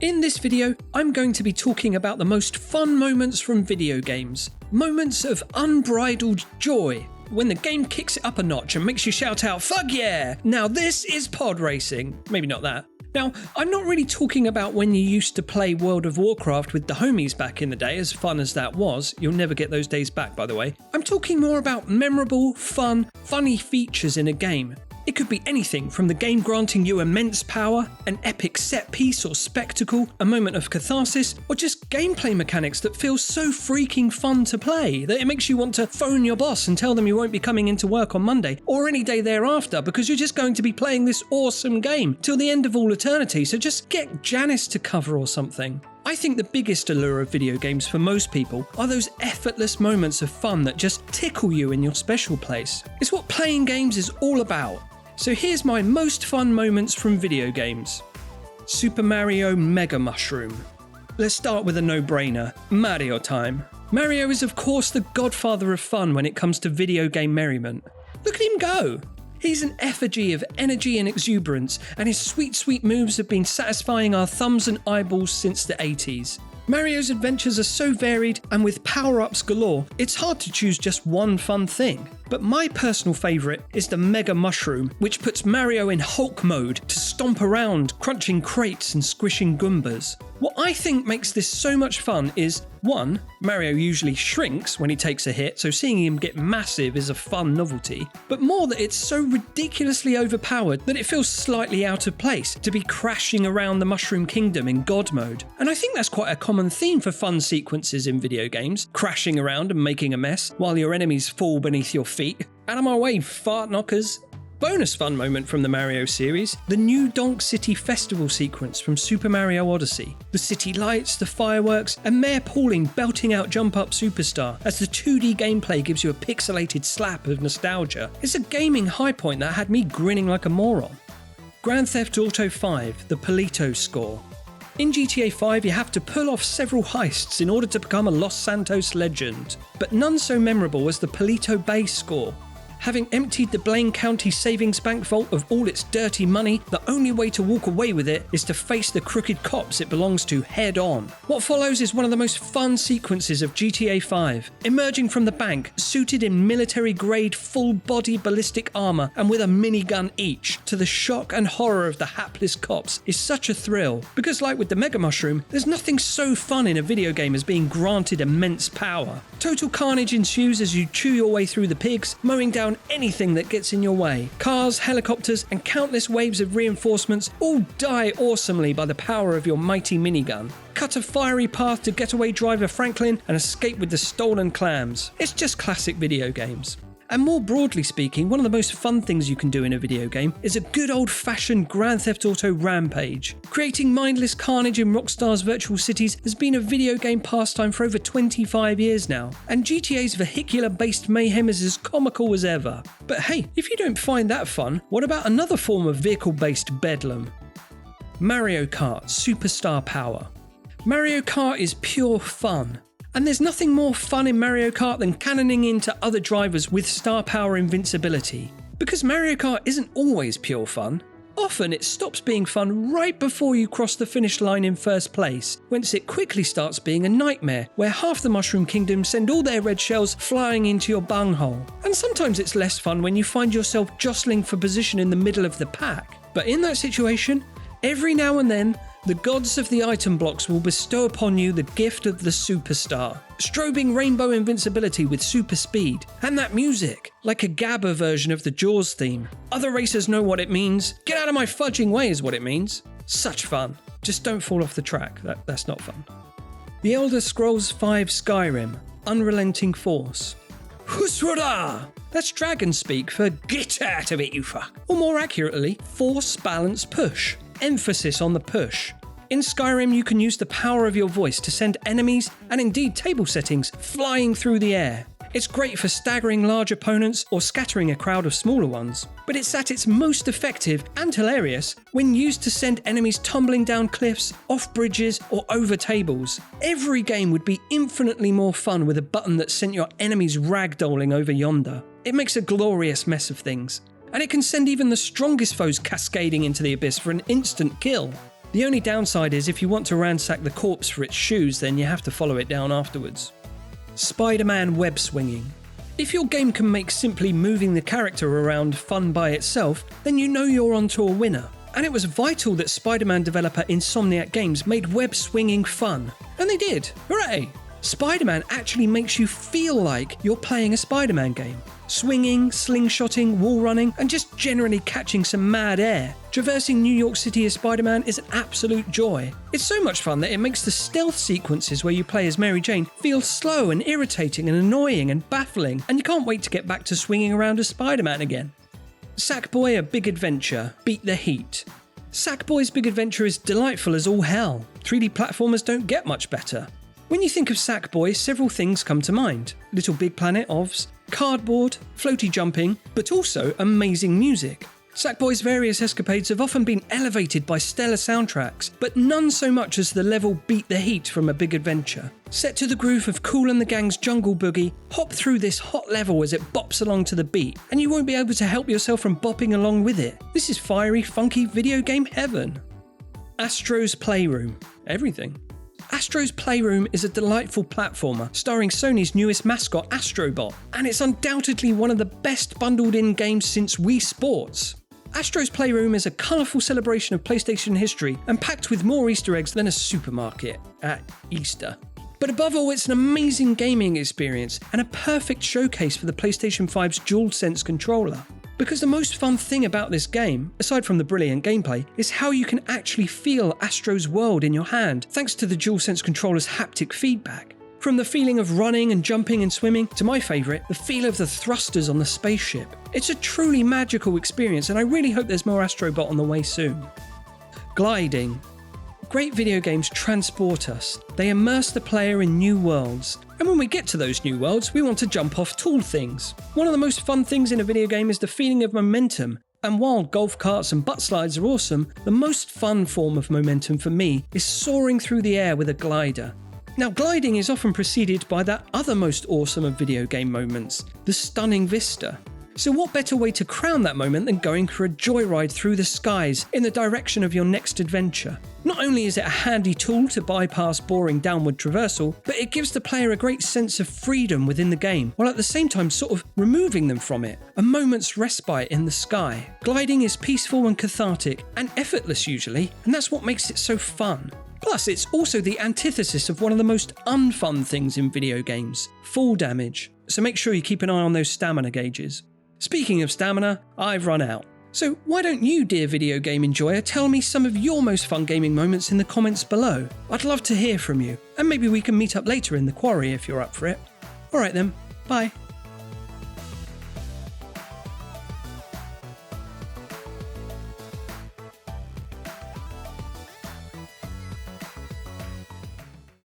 In this video, I'm going to be talking about the most fun moments from video games. Moments of unbridled joy. When the game kicks it up a notch and makes you shout out, "Fuck yeah! Now this is pod racing." Maybe not that. Now, I'm not really talking about when you used to play World of Warcraft with the homies back in the day, as fun as that was. You'll never get those days back, by the way. I'm talking more about memorable, funny features in a game. It could be anything from the game granting you immense power, an epic set piece or spectacle, a moment of catharsis, or just gameplay mechanics that feel so freaking fun to play that it makes you want to phone your boss and tell them you won't be coming into work on Monday or any day thereafter because you're just going to be playing this awesome game till the end of all eternity, so just get Janice to cover or something. I think the biggest allure of video games for most people are those effortless moments of fun that just tickle you in your special place. It's what playing games is all about. So here's my most fun moments from video games. Super Mario Mega Mushroom. Let's start with a no-brainer, Mario time. Mario is of course the godfather of fun when it comes to video game merriment. Look at him go! He's an effigy of energy and exuberance, and his sweet moves have been satisfying our thumbs and eyeballs since the 80s. Mario's adventures are so varied, and with power-ups galore, it's hard to choose just one fun thing. But my personal favourite is the Mega Mushroom, which puts Mario in Hulk mode to stomp around, crunching crates and squishing Goombas. What I think makes this so much fun is, 1. Mario usually shrinks when he takes a hit, so seeing him get massive is a fun novelty, but more that it's so ridiculously overpowered that it feels slightly out of place to be crashing around the Mushroom Kingdom in God mode. And I think that's quite a common theme for fun sequences in video games, crashing around and making a mess while your enemies fall beneath your feet. Out of my way, fart knockers! Bonus fun moment from the Mario series, the New Donk City Festival sequence from Super Mario Odyssey. The city lights, the fireworks, and Mayor Pauling belting out Jump Up Superstar as the 2D gameplay gives you a pixelated slap of nostalgia. It's a gaming high point that had me grinning like a moron. Grand Theft Auto 5, the Polito score. In GTA 5 you have to pull off several heists in order to become a Los Santos legend, but none so memorable as the Polito Bay score. Having emptied the Blaine County Savings Bank vault of all its dirty money, the only way to walk away with it is to face the crooked cops it belongs to head on. What follows is one of the most fun sequences of GTA 5. Emerging from the bank, suited in military-grade full-body ballistic armour and with a minigun each, to the shock and horror of the hapless cops is such a thrill. Because like with the Mega Mushroom, there's nothing so fun in a video game as being granted immense power. Total carnage ensues as you chew your way through the pigs, mowing down anything that gets in your way. Cars, helicopters, and countless waves of reinforcements all die awesomely by the power of your mighty minigun. Cut a fiery path to getaway driver Franklin and escape with the stolen clams. It's just classic video games. And more broadly speaking, one of the most fun things you can do in a video game is a good old-fashioned Grand Theft Auto rampage. Creating mindless carnage in Rockstar's virtual cities has been a video game pastime for over 25 years now, and GTA's vehicular-based mayhem is as comical as ever. But hey, if you don't find that fun, what about another form of vehicle-based bedlam? Mario Kart Superstar Power. Mario Kart is pure fun. And there's nothing more fun in Mario Kart than cannoning into other drivers with star power invincibility. Because Mario Kart isn't always pure fun. Often it stops being fun right before you cross the finish line in first place, whence it quickly starts being a nightmare, where half the Mushroom Kingdom send all their red shells flying into your bunghole. And sometimes it's less fun when you find yourself jostling for position in the middle of the pack. But in that situation, every now and then, the gods of the item blocks will bestow upon you the gift of the superstar, strobing rainbow invincibility with super speed, and that music, like a Gabba version of the Jaws theme. Other racers know what it means. Get out of my fudging way is what it means. Such fun. Just don't fall off the track, that's not fun. The Elder Scrolls V Skyrim, Unrelenting Force. Husrada! That's dragon speak for get out of it you fuck. Or more accurately, force balance push. Emphasis on the push. In Skyrim you can use the power of your voice to send enemies, and indeed table settings, flying through the air. It's great for staggering large opponents or scattering a crowd of smaller ones, but it's at its most effective and hilarious when used to send enemies tumbling down cliffs, off bridges or over tables. Every game would be infinitely more fun with a button that sent your enemies ragdolling over yonder. It makes a glorious mess of things. And it can send even the strongest foes cascading into the abyss for an instant kill. The only downside is if you want to ransack the corpse for its shoes, then you have to follow it down afterwards. SpiderMan web swinging. If your game can make simply moving the character around fun by itself, then you know you're onto a winner. And it was vital that Spider-Man developer Insomniac Games made web swinging fun. And they did. Hooray! Spider-Man actually makes you feel like you're playing a Spider-Man game. Swinging, slingshotting, wall running, and just generally catching some mad air. Traversing New York City as Spider-Man is an absolute joy. It's so much fun that it makes the stealth sequences where you play as Mary Jane feel slow and irritating and annoying and baffling, and you can't wait to get back to swinging around as Spider-Man again. Sackboy: A Big Adventure. Beat the heat. Sackboy's Big Adventure is delightful as all hell. 3D platformers don't get much better. When you think of Sackboy, several things come to mind. Little Big Planet OVs, cardboard, floaty jumping, but also amazing music. Sackboy's various escapades have often been elevated by stellar soundtracks, but none so much as the level Beat the Heat from A Big Adventure. Set to the groove of Kool and the Gang's Jungle Boogie, hop through this hot level as it bops along to the beat, and you won't be able to help yourself from bopping along with it. This is fiery, funky video game heaven. Astros Playroom. Everything. Astros Playroom is a delightful platformer starring Sony's newest mascot Astrobot, and it's undoubtedly one of the best bundled-in games since Wii Sports. Astros Playroom is a colourful celebration of PlayStation history and packed with more Easter eggs than a supermarket at Easter. But above all, it's an amazing gaming experience and a perfect showcase for the PlayStation 5's DualSense controller. Because the most fun thing about this game, aside from the brilliant gameplay, is how you can actually feel Astro's world in your hand, thanks to the DualSense controller's haptic feedback. From the feeling of running and jumping and swimming, to my favourite, the feel of the thrusters on the spaceship. It's a truly magical experience, and I really hope there's more Astrobot on the way soon. Gliding. Great video games transport us. They immerse the player in new worlds. And when we get to those new worlds, we want to jump off tall things. One of the most fun things in a video game is the feeling of momentum. And while golf carts and butt slides are awesome, the most fun form of momentum for me is soaring through the air with a glider. Now, gliding is often preceded by that other most awesome of video game moments, the stunning vista. So what better way to crown that moment than going for a joyride through the skies in the direction of your next adventure? Not only is it a handy tool to bypass boring downward traversal, but it gives the player a great sense of freedom within the game, while at the same time sort of removing them from it. A moment's respite in the sky. Gliding is peaceful and cathartic, and effortless usually, and that's what makes it so fun. Plus, it's also the antithesis of one of the most unfun things in video games, fall damage. So make sure you keep an eye on those stamina gauges. Speaking of stamina, I've run out. So why don't you, dear video game enjoyer, tell me some of your most fun gaming moments in the comments below? I'd love to hear from you, and maybe we can meet up later in the quarry if you're up for it. Alright then, bye.